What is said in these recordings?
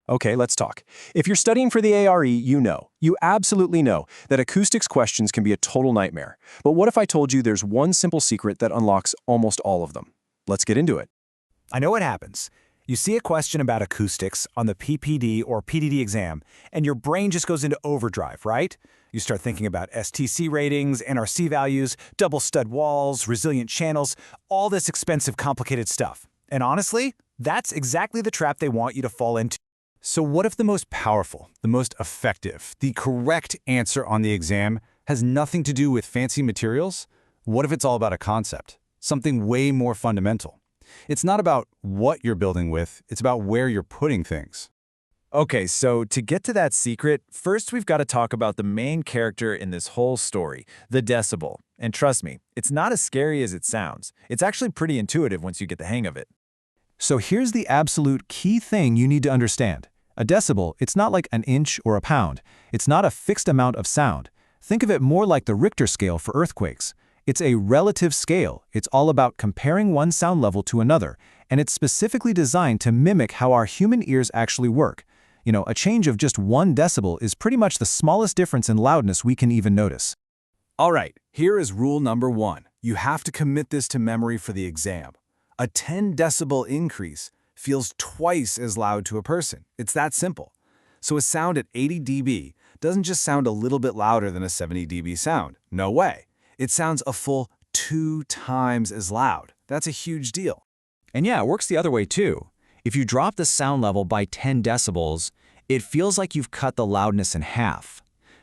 Okay, let's talk. If you're studying for the ARE, you absolutely know that acoustics questions can be a total nightmare. But what if I told you there's one simple secret that unlocks almost all of them? Let's get into it. I know what happens. You see a question about acoustics on the PPD or PDD exam, and your brain just goes into overdrive, right? You start thinking about STC ratings, NRC values, double stud walls, resilient channels, all this expensive, complicated stuff. And honestly, that's exactly the trap they want you to fall into. So what if the most powerful, the most effective, the correct answer on the exam has nothing to do with fancy materials? What if it's all about a concept, something way more fundamental? It's not about what you're building with, it's about where you're putting things. Okay, so to get to that secret, first we've got to talk about the main character in this whole story, the decibel. And trust me, it's not as scary as it sounds. It's actually pretty intuitive once you get the hang of it. So here's the absolute key thing you need to understand. A decibel, it's not like an inch or a pound. It's not a fixed amount of sound. Think of it more like the Richter scale for earthquakes. It's a relative scale. It's all about comparing one sound level to another, and it's specifically designed to mimic how our human ears actually work. A change of just 1 decibel is pretty much the smallest difference in loudness we can even notice. All right, here is rule number 1. You have to commit this to memory for the exam. A 10 decibel increase feels twice as loud to a person. It's that simple. So a sound at 80 dB doesn't just sound a little bit louder than a 70 dB sound. No way. It sounds a full 2 times as loud. That's a huge deal. And yeah, it works the other way too. If you drop the sound level by 10 decibels, it feels like you've cut the loudness in half.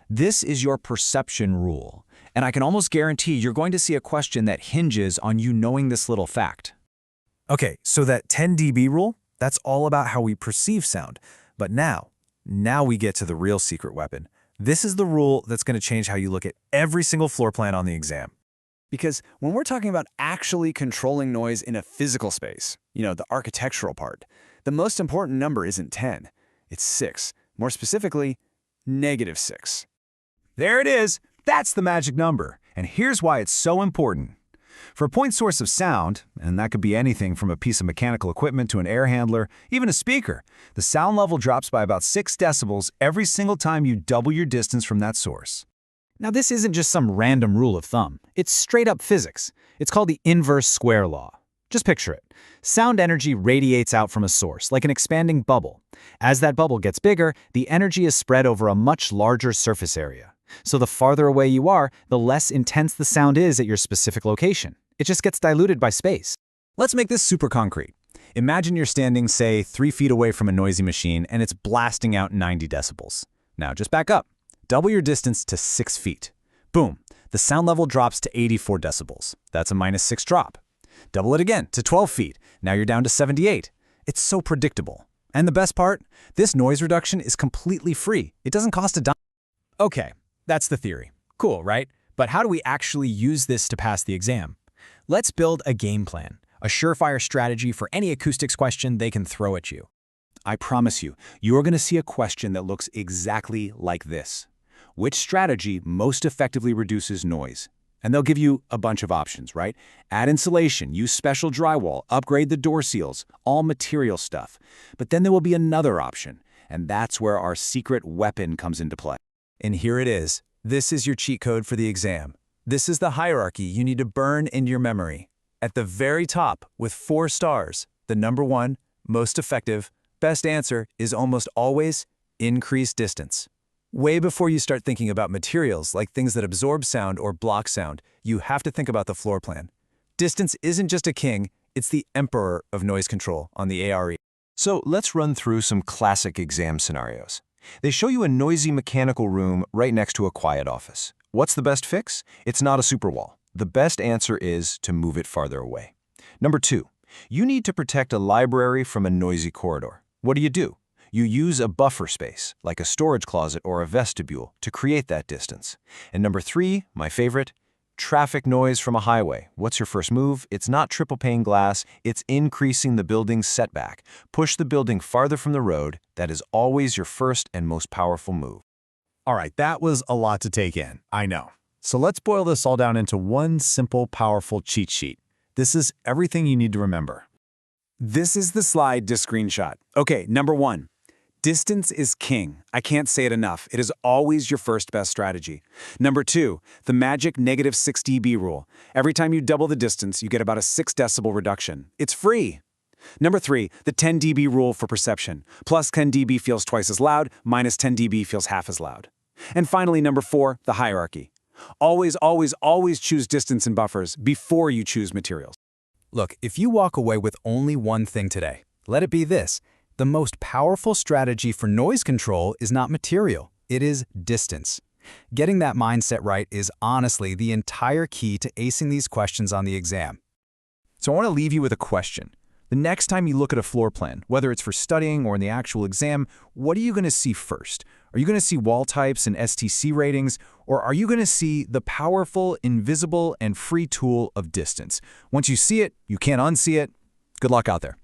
This is your perception rule, and I can almost guarantee you're going to see a question that hinges on you knowing this little fact. Okay, so that 10 dB rule, that's all about how we perceive sound. But now we get to the real secret weapon. This is the rule that's going to change how you look at every single floor plan on the exam. Because when we're talking about actually controlling noise in a physical space, the architectural part, the most important number isn't 10, it's 6. More specifically, -6. There it is. That's the magic number. And here's why it's so important. For a point source of sound, and that could be anything from a piece of mechanical equipment to an air handler, even a speaker, the sound level drops by about 6 decibels every single time you double your distance from that source. Now, this isn't just some random rule of thumb. It's straight up physics. It's called the inverse square law. Just picture it. Sound energy radiates out from a source, like an expanding bubble. As that bubble gets bigger, the energy is spread over a much larger surface area. So the farther away you are, the less intense the sound is at your specific location. It just gets diluted by space. Let's make this super concrete. Imagine you're standing, say, 3 feet away from a noisy machine and it's blasting out 90 decibels. Now just back up. Double your distance to 6 feet. Boom, the sound level drops to 84 decibels. That's a -6 drop. Double it again to 12 feet. Now you're down to 78. It's so predictable. And the best part? This noise reduction is completely free. It doesn't cost a dime. Okay, that's the theory. Cool, right? But how do we actually use this to pass the exam? Let's build a game plan, a surefire strategy for any acoustics question they can throw at you. I promise you, you're going to see a question that looks exactly like this. Which strategy most effectively reduces noise? And they'll give you a bunch of options, right? Add insulation, use special drywall, upgrade the door seals, all material stuff. But then there will be another option, and that's where our secret weapon comes into play. And here it is. This is your cheat code for the exam. This is the hierarchy you need to burn into your memory. At the very top, with 4 stars, the number 1, most effective, best answer is almost always increase distance. Way before you start thinking about materials like things that absorb sound or block sound, you have to think about the floor plan. Distance isn't just a king, it's the emperor of noise control on the ARE. So let's run through some classic exam scenarios. They show you a noisy mechanical room right next to a quiet office. What's the best fix? It's not a super wall. The best answer is to move it farther away. Number 2, you need to protect a library from a noisy corridor. What do? You use a buffer space, like a storage closet or a vestibule, to create that distance. And number 3, my favorite, traffic noise from a highway. What's your first move? It's not triple pane glass, it's increasing the building's setback. Push the building farther from the road. That is always your first and most powerful move. All right, that was a lot to take in, I know. So let's boil this all down into one simple, powerful cheat sheet. This is everything you need to remember. This is the slide to screenshot. Okay, number 1. Distance is king. I can't say it enough. It is always your first best strategy. Number 2, the magic -6 dB rule. Every time you double the distance, you get about a 6 decibel reduction. It's free. Number 3, the 10 dB rule for perception. Plus 10 dB feels twice as loud, minus 10 dB feels half as loud. And finally, number 4, the hierarchy. Always, always, always choose distance and buffers before you choose materials. Look, if you walk away with only one thing today, let it be this. The most powerful strategy for noise control is not material, it is distance. Getting that mindset right is honestly the entire key to acing these questions on the exam. So I want to leave you with a question. The next time you look at a floor plan, whether it's for studying or in the actual exam, what are you going to see first? Are you going to see wall types and STC ratings, or are you going to see the powerful, invisible, and free tool of distance? Once you see it, you can't unsee it. Good luck out there.